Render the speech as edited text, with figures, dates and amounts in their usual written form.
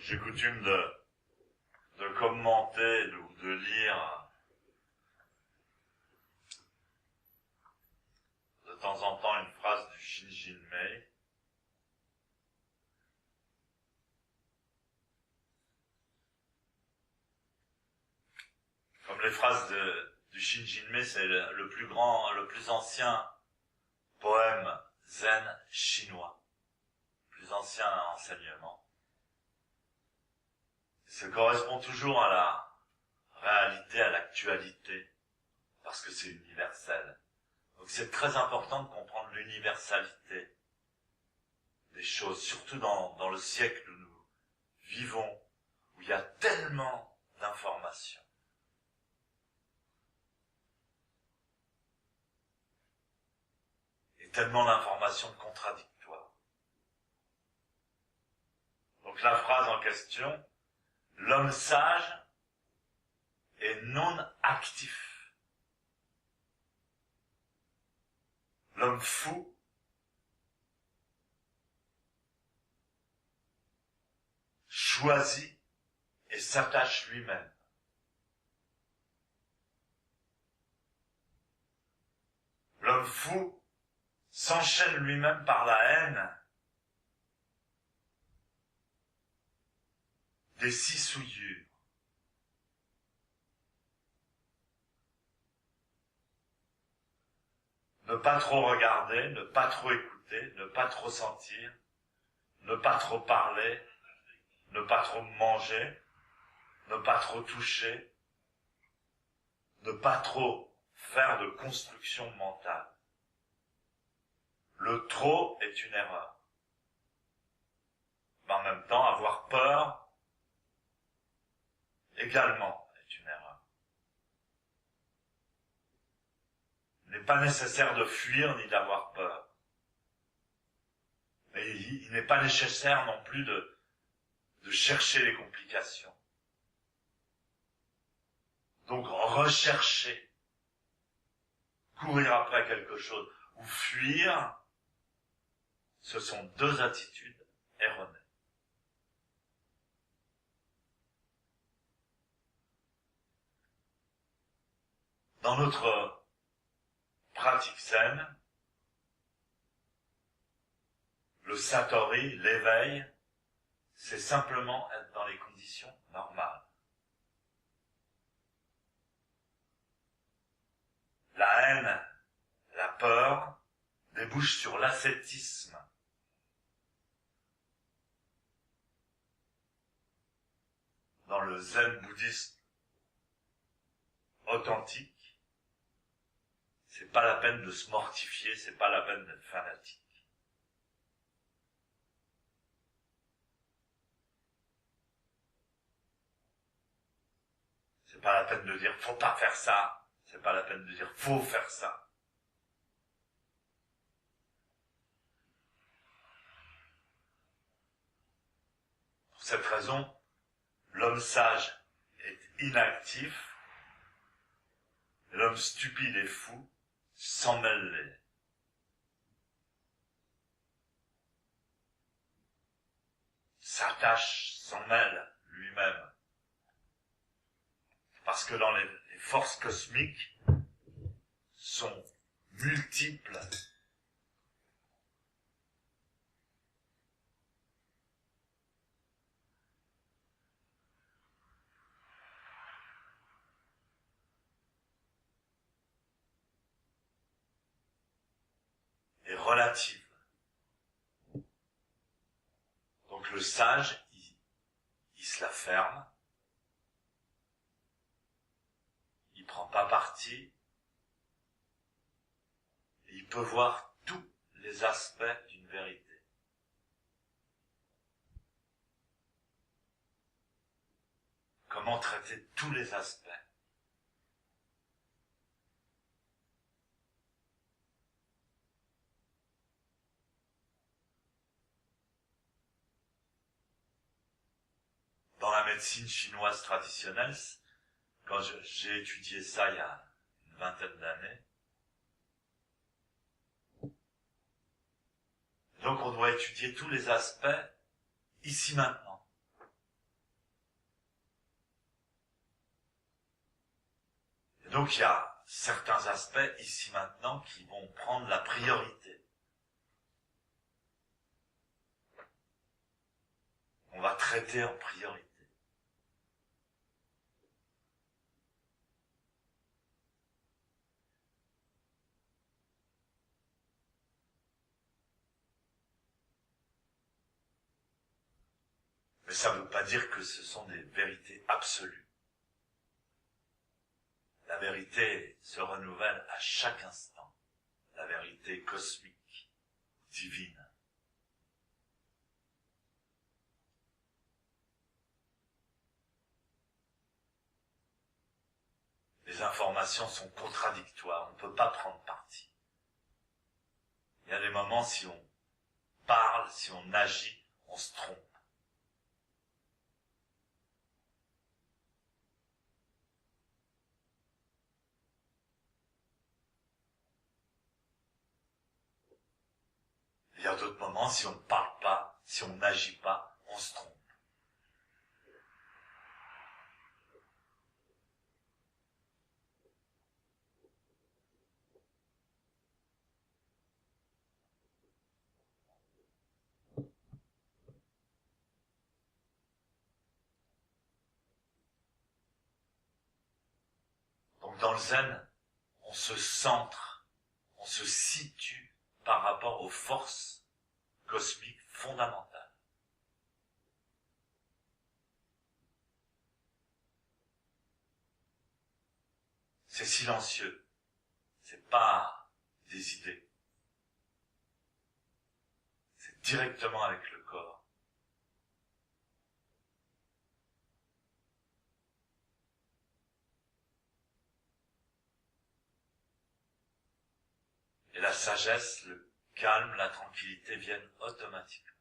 J'ai coutume de commenter ou de lire de temps en temps une phrase du Shinjinmei. Comme les phrases du Shinjinmei, c'est le plus ancien poème zen chinois, le plus ancien enseignement. Ça correspond toujours à la réalité, à l'actualité, parce que c'est universel. Donc c'est très important de comprendre l'universalité des choses, surtout dans le siècle où nous vivons, où il y a tellement d'informations. Et tellement d'informations contradictoires. Donc la phrase en question, l'homme sage est non actif. L'homme fou choisit et s'attache lui-même. L'homme fou s'enchaîne lui-même par la haine des six souillures. Ne pas trop regarder, ne pas trop écouter, ne pas trop sentir, ne pas trop parler, ne pas trop manger, ne pas trop toucher, ne pas trop faire de construction mentale. Le trop est une erreur. Mais en même temps, avoir peur également est une erreur. Il n'est pas nécessaire de fuir ni d'avoir peur. Mais il n'est pas nécessaire non plus de chercher les complications. Donc rechercher, courir après quelque chose ou fuir, ce sont deux attitudes erronées. Dans notre pratique zen, le satori, l'éveil, c'est simplement être dans les conditions normales. La haine, la peur, débouchent sur l'ascétisme. Dans le zen bouddhiste authentique, c'est pas la peine de se mortifier, c'est pas la peine d'être fanatique. C'est pas la peine de dire faut pas faire ça, c'est pas la peine de dire faut faire ça. Pour cette raison, l'homme sage est inactif, et l'homme stupide et fou s'en mêle. S'attache, s'en mêle lui-même. Parce que dans les forces cosmiques sont multiples. Et relatives. Donc le sage, il se la ferme. Il prend pas parti, et il peut voir tous les aspects d'une vérité. Comment traiter tous les aspects. Dans la médecine chinoise traditionnelle, quand j'ai étudié ça il y a une vingtaine d'années, donc on doit étudier tous les aspects ici maintenant. Donc il y a certains aspects ici maintenant qui vont prendre la priorité. On va traiter en priorité. Mais ça ne veut pas dire que ce sont des vérités absolues. La vérité se renouvelle à chaque instant. La vérité cosmique, divine. Les informations sont contradictoires, on ne peut pas prendre parti. Il y a des moments, si on parle, si on agit, on se trompe. Il y a d'autres moments, si on ne parle pas, si on n'agit pas, on se trompe. Donc dans le zen, on se centre, on se situe par rapport aux forces cosmiques fondamentales. C'est silencieux, c'est pas des idées, c'est directement avec le corps. Et la sagesse, le calme, la tranquillité viennent automatiquement.